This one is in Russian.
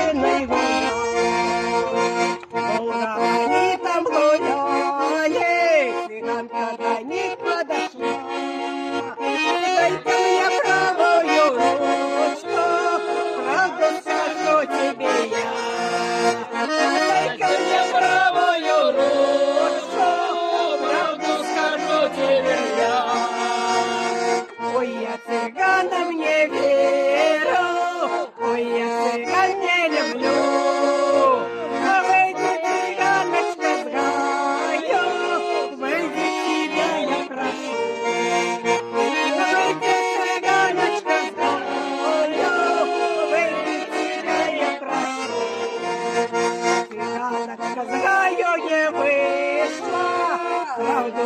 синой гуляй. Они там гуляли, цыганка до них подошла. Дай-ка мне правую ручку, правду скажу тебе я. Дай-ка мне правую ручку, правду скажу тебе я. Ой, я цыганам не верю, ой, я цыган не люблю. А выйди, цыганочка, с гаю, выйди, тебя я прошу. Выйди, цыганочка, с гаю, выйди, тебя я прошу. Цыганочка с гаю не вышла, правду